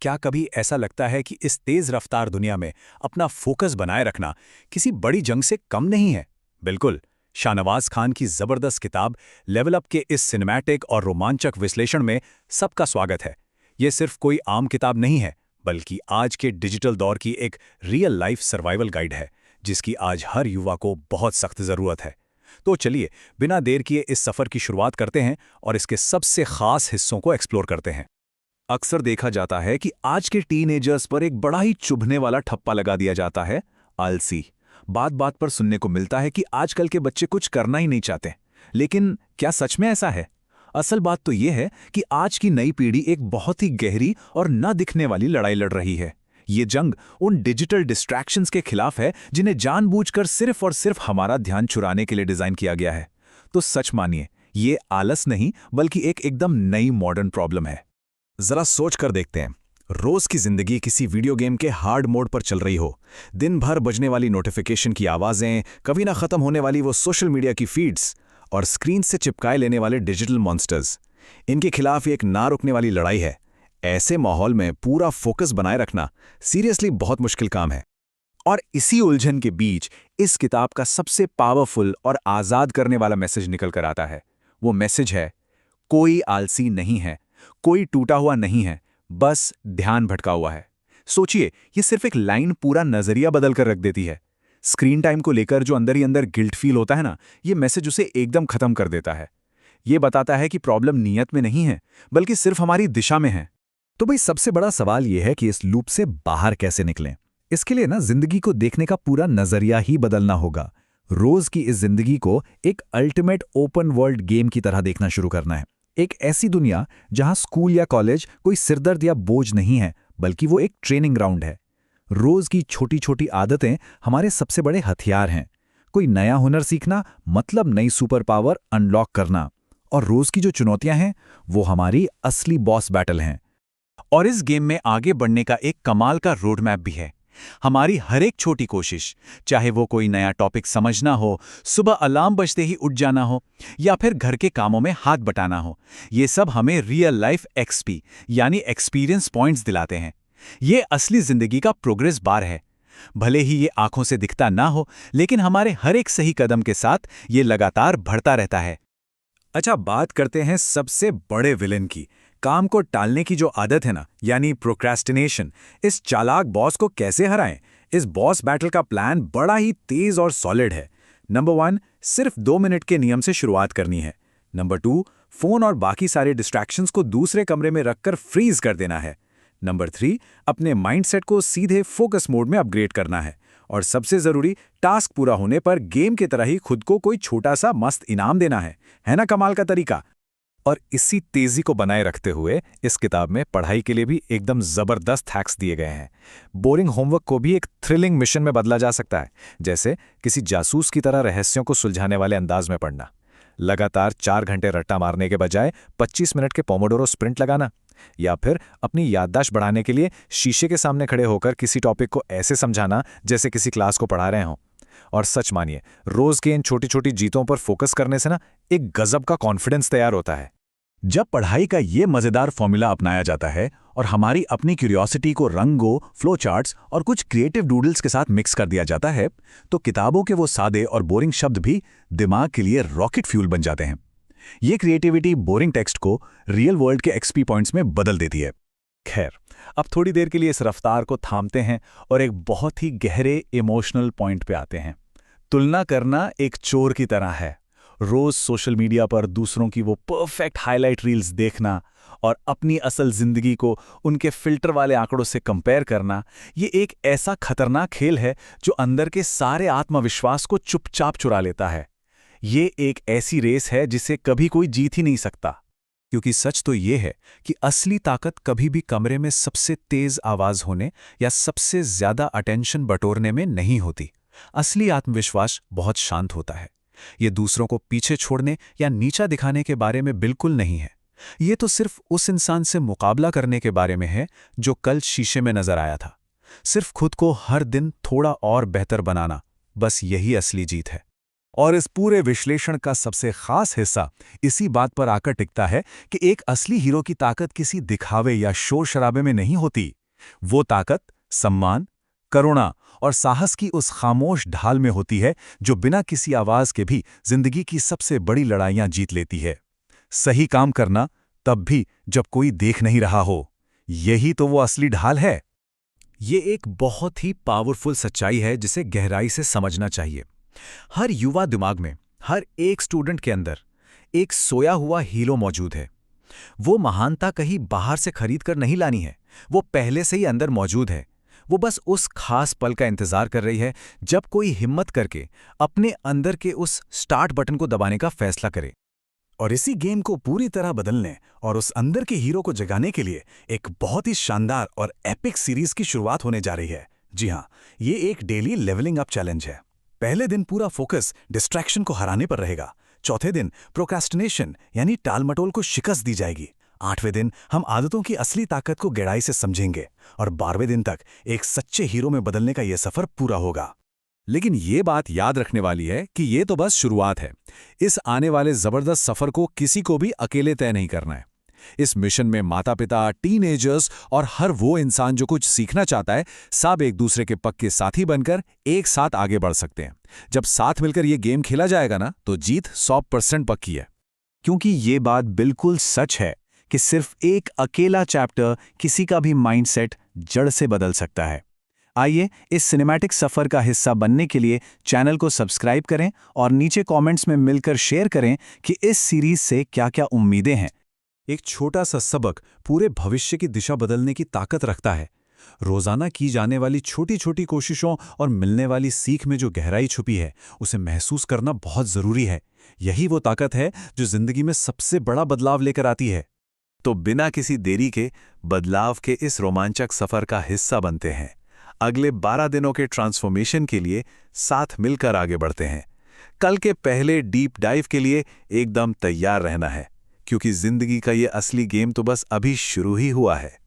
क्या कभी ऐसा लगता है कि इस तेज रफ्तार दुनिया में अपना फोकस बनाए रखना किसी बड़ी जंग से कम नहीं है? बिल्कुल। शाहनवाज खान की जबरदस्त किताब लेवल अप के इस सिनेमैटिक और रोमांचक विश्लेषण में सबका स्वागत है। ये सिर्फ कोई आम किताब नहीं है, बल्कि आज के डिजिटल दौर की एक रियल लाइफ सर्वाइवल गाइड है, जिसकी आज हर युवा को बहुत सख्त जरूरत है। तो चलिए, बिना देर किए इस सफर की शुरुआत करते हैं और इसके सबसे खास हिस्सों को एक्सप्लोर करते हैं। अक्सर देखा जाता है कि आज के टीनेजर्स पर एक बड़ा ही चुभने वाला ठप्पा लगा दिया जाता है, आलसी। बात बात पर सुनने को मिलता है कि आजकल के बच्चे कुछ करना ही नहीं चाहते। लेकिन क्या सच में ऐसा है? असल बात तो यह है कि आज की नई पीढ़ी एक बहुत ही गहरी और न दिखने वाली लड़ाई लड़ रही है। ये जंग उन डिजिटल डिस्ट्रैक्शंस के खिलाफ है जिन्हें जानबूझकर सिर्फ और सिर्फ हमारा ध्यान चुराने के लिए डिजाइन किया गया है। तो सच मानिए, ये आलस नहीं बल्कि एक एकदम नई मॉडर्न प्रॉब्लम है। जरा सोच कर देखते हैं, रोज की जिंदगी किसी वीडियो गेम के हार्ड मोड पर चल रही हो। दिन भर बजने वाली नोटिफिकेशन की आवाजें, कभी ना खत्म होने वाली वो सोशल मीडिया की फीड्स और स्क्रीन से चिपकाए लेने वाले डिजिटल मॉन्स्टर्स। इनके खिलाफ एक ना रुकने वाली लड़ाई है। ऐसे माहौल में पूरा फोकस बनाए रखना सीरियसली बहुत मुश्किल काम है। और इसी उलझन के बीच इस किताब का सबसे पावरफुल और आजाद करने वाला मैसेज निकल कर आता है। वो मैसेज है, कोई आलसी नहीं है, कोई टूटा हुआ नहीं है, बस ध्यान भटका हुआ है। सोचिए, ये सिर्फ एक लाइन पूरा नजरिया बदल कर रख देती है। स्क्रीन टाइम को लेकर जो अंदर ही अंदर गिल्ट फील होता है ना, ये मैसेज उसे एकदम खत्म कर देता है। ये बताता है कि प्रॉब्लम नीयत में नहीं है, बल्कि सिर्फ हमारी दिशा में है। तो भाई, सबसे बड़ा सवाल यह है कि इस लूप से बाहर कैसे निकलें। इसके लिए ना जिंदगी को देखने का पूरा नजरिया ही बदलना होगा। रोज की इस जिंदगी को एक अल्टीमेट ओपन वर्ल्ड गेम की तरह देखना शुरू करना है। एक ऐसी दुनिया जहां स्कूल या कॉलेज कोई सिरदर्द या बोझ नहीं है, बल्कि वो एक ट्रेनिंग ग्राउंड है। रोज की छोटी छोटी आदतें हमारे सबसे बड़े हथियार हैं। कोई नया हुनर सीखना मतलब नई सुपर पावर अनलॉक करना। और रोज की जो चुनौतियां हैं, वो हमारी असली बॉस बैटल हैं। और इस गेम में आगे बढ़ने का एक कमाल का रोड मैप भी है। हमारी हर एक छोटी कोशिश, चाहे वो कोई नया टॉपिक समझना हो, सुबह अलार्म बजते ही उठ जाना हो, या फिर घर के कामों में हाथ बटाना हो, ये सब हमें रियल लाइफ एक्सपी यानी एक्सपीरियंस पॉइंट्स दिलाते हैं। ये असली जिंदगी का प्रोग्रेस बार है। भले ही ये आंखों से दिखता ना हो, लेकिन हमारे हर एक सही कदम के साथ ये लगातार बढ़ता रहता है। अच्छा, बात करते हैं सबसे बड़े विलेन की। काम को टालने की जो आदत है ना, यानी प्रोक्रेस्टिनेशन। इस चालाक बॉस को कैसे हराएं? इस बॉस बैटल का प्लान बड़ा ही तेज और सॉलिड है। नंबर 1, सिर्फ 2 मिनट के नियम से शुरुआत करनी है। नंबर 2, फोन और बाकी सारे डिस्ट्रैक्शंस को दूसरे कमरे में रखकर फ्रीज कर देना है। नंबर 3, अपने माइंडसेट को सीधे फोकस मोड में अपग्रेड करना है। और सबसे जरूरी, टास्क पूरा होने पर गेम की तरह ही खुद को कोई छोटा सा मस्त इनाम देना है ना कमाल का तरीका? और इसी तेजी को बनाए रखते हुए इस किताब में पढ़ाई के लिए भी एकदम जबरदस्त हैक्स दिए गए हैं। बोरिंग होमवर्क को भी एक थ्रिलिंग मिशन में बदला जा सकता है, जैसे किसी जासूस की तरह रहस्यों को सुलझाने वाले अंदाज में पढ़ना। लगातार 4 घंटे रट्टा मारने के बजाय 25 मिनट के पोमोडोरो स्प्रिंट लगाना। या फिर अपनी याददाश्त बढ़ाने के लिए शीशे के सामने खड़े होकर किसी टॉपिक को ऐसे समझाना जैसे किसी क्लास को पढ़ा रहे हों। और सच मानिए, रोज के इन छोटी छोटी जीतों पर फोकस करने से ना एक गजब का कॉन्फिडेंस तैयार होता है। जब पढ़ाई का ये मजेदार फॉर्मूला अपनाया जाता है और हमारी अपनी क्यूरियोसिटी को रंगों, फ्लो चार्ट्स और कुछ क्रिएटिव डूडल्स के साथ मिक्स कर दिया जाता है, तो किताबों के वो सादे और बोरिंग शब्द भी दिमाग के लिए रॉकेट फ्यूल बन जाते हैं। ये क्रिएटिविटी बोरिंग टेक्स्ट को रियल वर्ल्ड के एक्सपी पॉइंट्स में बदल देती है। खैर, अब थोड़ी देर के लिए इस रफ्तार को थामते हैं और एक बहुत ही गहरे इमोशनल पॉइंट पे आते हैं। तुलना करना एक चोर की तरह है। रोज सोशल मीडिया पर दूसरों की वो परफेक्ट हाईलाइट रील्स देखना और अपनी असल जिंदगी को उनके फिल्टर वाले आंकड़ों से कंपेयर करना, ये एक ऐसा खतरनाक खेल है जो अंदर के सारे आत्मविश्वास को चुपचाप चुरा लेता है। ये एक ऐसी रेस है जिसे कभी कोई जीत ही नहीं सकता। क्योंकि सच तो ये है कि असली ताकत कभी भी कमरे में सबसे तेज आवाज होने या सबसे ज्यादा अटेंशन बटोरने में नहीं होती। असली आत्मविश्वास बहुत शांत होता है। ये दूसरों को पीछे छोड़ने या नीचा दिखाने के बारे में बिल्कुल नहीं है। ये तो सिर्फ उस इंसान से मुकाबला करने के बारे में है जो कल शीशे में नजर आया था। सिर्फ खुद को हर दिन थोड़ा और बेहतर बनाना, बस यही असली जीत है। और इस पूरे विश्लेषण का सबसे खास हिस्सा इसी बात पर आकर टिकता है कि एक असली हीरो की ताकत किसी दिखावे या शोर शराबे में नहीं होती। वो ताकत सम्मान, करुणा और साहस की उस खामोश ढाल में होती है जो बिना किसी आवाज के भी जिंदगी की सबसे बड़ी लड़ाइयां जीत लेती है। सही काम करना तब भी जब कोई देख नहीं रहा हो, यही तो वो असली ढाल है। ये एक बहुत ही पावरफुल सच्चाई है जिसे गहराई से समझना चाहिए। हर युवा दिमाग में, हर एक स्टूडेंट के अंदर एक सोया हुआ हीरो मौजूद है। वो महानता कहीं बाहर से खरीद कर नहीं लानी है, वो पहले से ही अंदर मौजूद है। वो बस उस खास पल का इंतजार कर रही है जब कोई हिम्मत करके अपने अंदर के उस स्टार्ट बटन को दबाने का फैसला करे। और इसी गेम को पूरी तरह बदलने और उस अंदर के हीरो को जगाने के लिए एक बहुत ही शानदार और एपिक सीरीज की शुरुआत होने जा रही है। जी हाँ, ये एक डेली लेवलिंग अप चैलेंज है। पहले दिन पूरा फोकस डिस्ट्रैक्शन को हराने पर रहेगा। चौथे दिन प्रोक्रास्टिनेशन यानी टालमटोल को शिकस्त दी जाएगी। 8वें दिन हम आदतों की असली ताकत को गहराई से समझेंगे और 12वें दिन तक एक सच्चे हीरो में बदलने का यह सफर पूरा होगा। लेकिन ये बात याद रखने वाली है कि ये तो बस शुरुआत है। इस आने वाले जबरदस्त सफर को किसी को भी अकेले तय नहीं करना है। इस मिशन में माता-पिता, टीनेजर्स और हर वो इंसान जो कुछ सीखना चाहता है, सब एक दूसरे के पक्के साथी बनकर एक साथ आगे बढ़ सकते हैं। जब साथ मिलकर ये गेम खेला जाएगा ना, तो जीत 100% पक्की है। क्योंकि ये बात बिल्कुल सच है कि सिर्फ एक अकेला चैप्टर किसी का भी माइंडसेट जड़ से बदल सकता है। आइए इस सिनेमैटिक सफ़र का हिस्सा बनने के लिए चैनल को सब्सक्राइब करें और नीचे कमेंट्स में मिलकर शेयर करें कि इस सीरीज से क्या-क्या उम्मीदें हैं। एक छोटा सा सबक पूरे भविष्य की दिशा बदलने की ताकत रखता है। रोजाना की जाने वाली छोटी छोटी कोशिशों और मिलने वाली सीख में जो गहराई छुपी है, उसे महसूस करना बहुत जरूरी है। यही वो ताकत है जो जिंदगी में सबसे बड़ा बदलाव लेकर आती है। तो बिना किसी देरी के बदलाव के इस रोमांचक सफ़र का हिस्सा बनते हैं। अगले 12 दिनों के ट्रांसफॉर्मेशन के लिए साथ मिलकर आगे बढ़ते हैं। कल के पहले डीप डाइव के लिए एकदम तैयार रहना है, क्योंकि जिंदगी का ये असली गेम तो बस अभी शुरू ही हुआ है।